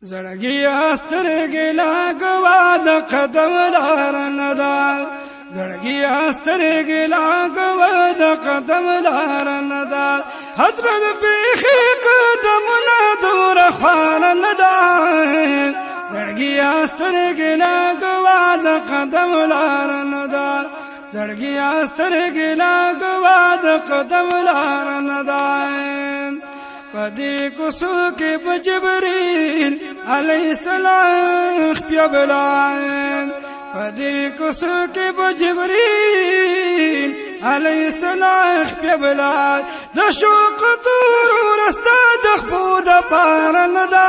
زړګي سترګې لا ګوا د قدم لار نه ده زړګي سترګې لا ګوا د قدم لار نه ده حضرت بیخي قدمونه دور خوار نه ده زړګي سترګې لا ګوا د قدم لار نه ده زړګي سترګې لا ګوا د قدم لار نه ده پدې کوڅو کې په جبرائیل علیه السلام خپیا بلان پدې کوڅو کې په جبرائیل علیه السلام خپیا بلان د شوق تور ورستا د خپو د پار نه ده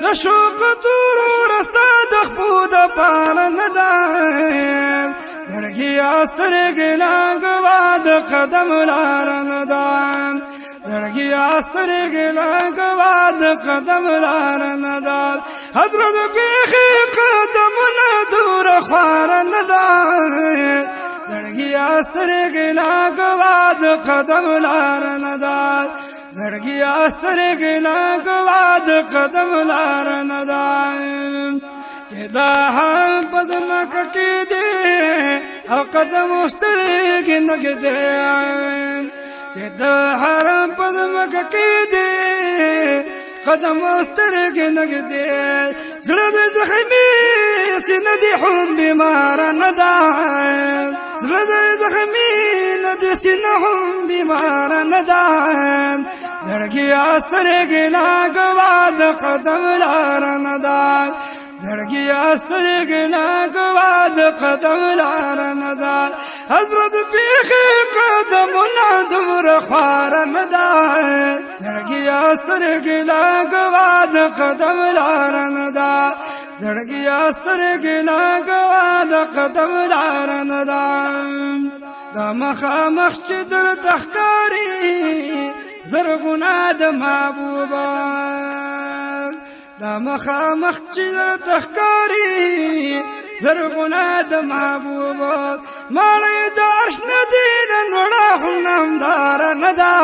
د شوق تور ورستا د خپو د پار نه ده زړګي سترګې لا ګوا د قدم لار نه ده زړګي سترګې لا ګوا د قدم لار نه ده حضرت بیخي قدمونه دور خوار نه ده زړګي سترګې لا ګوا د قدم لار نه ده زړګي سترګې لا ګوا د قدم لار نه ده چې دا هم په ځمکه کې دی او قدم سترګې نږدې د حرام په ځمکه کې دی قدم سترګې نږدې زړه د زخمي سینه دې هم بیمار نه ده زړه د زخمي سینه هم بیمار نه ده زړګي سترګې لا ګوا د قدم لار نه ده زړګي سترګې لا ګوا د قدم لار نه ده حضرت بیخي قدمونه دور خوار نه ده زړګي سترګې لا ګوا د قدم لار نه ده زړګي سترګې لا ګوا د قدم لار نه ده دا مخامخ چې درته ښکاري زرغونه د محبوبه دا مخامخ چې درته ښکاري زرغونه د محبوبه ماړی د عرش نه دی د نوړه خو نامدار نه ده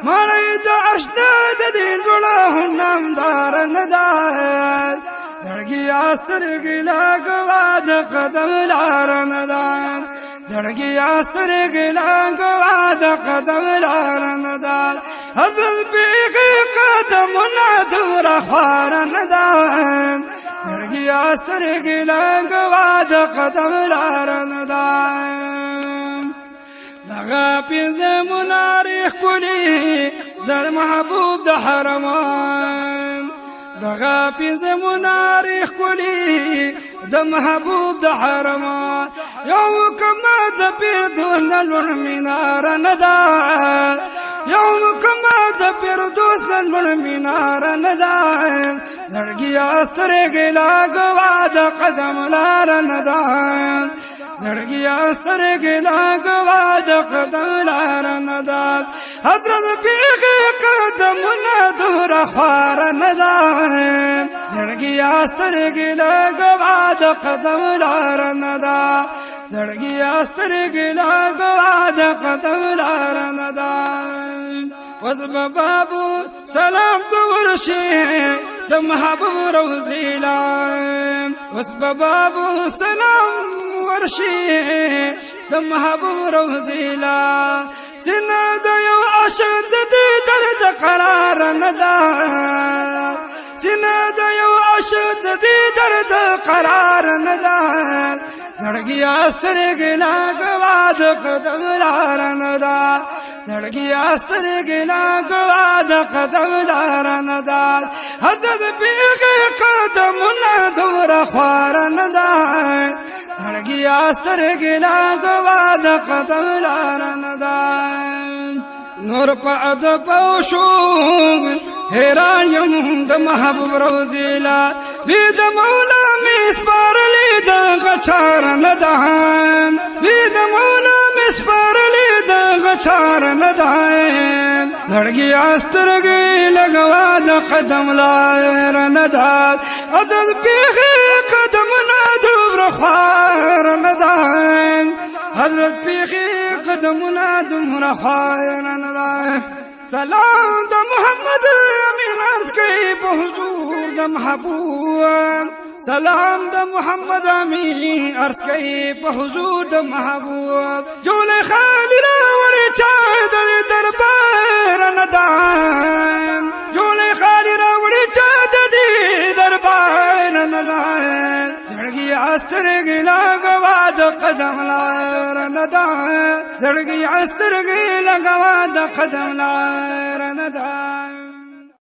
ماړی د عرش نه دی نوړه خو نامدار نه ده زړګي سترګې لا ګوا د قدم لار نه ده زړګي سترګې لا ګوا د قدم لار نه ده حضرت بیخي قدمونه دور خوار نه ده زړګي سترګې لا ګوا د قدم لار نه ده دغه پنځه منارې ښکلي د محبوب د حرمان دغه پنځه منارې ښکلي د محبوب د حرمان یو کما د پیردوس د لوړ مینار نه ده یو کما د پیردوس د لوړ مینار نه ده زړګي سترګې لا ګوا د قدم لار نه ده زړګي سترګې لا ګوا د قدم لار نه ده حضرت بیخي قدمونه دور خوار نه ده زړګي سترګې لا ګوا د قدم لار نه ده زړګي سترګې لا ګوا د قدم لار نه ده وزب بابو سلام تو ورشي د محبوب روزي لام وزب بابو سلام ورشي د محبوب روزي لام سینه د یو عاشق د درد قرار نه ده سینه د یو عاشق د درد قرار نه ده زړګي سترګې لا ګوا د قدم لار نه ده زړګي سترګې لا ګوا د قدم لار نه ده حضرت بیخي قدمونه دور خوار نه ده زړګي سترګې لا ګوا د قدم لار نه ده نور په ادب او شوق حیران یم د محبوب روزي لا وی د مولا مسپارلې د غچار نه ده وی د مولا مسپارلې د غچار نه ده زړګي سترګې لګوا د قدم لار نه ده حضرت بیخي قدمونه دور خوار نه ده حضرت بیخي قدمونه دومره خوار نه ده سلام د محمد امین عرض کئی په حضور د محبوب سلام د محمد امین عرض کئی په حضور د محبوب جول خالی راوړی چا د دربار ندان جول خالی راوړی چا د دربار ندان زړګي استرګي لګوا د قدم لار ندان زړګي استرګي لګوا د قدم لار ندان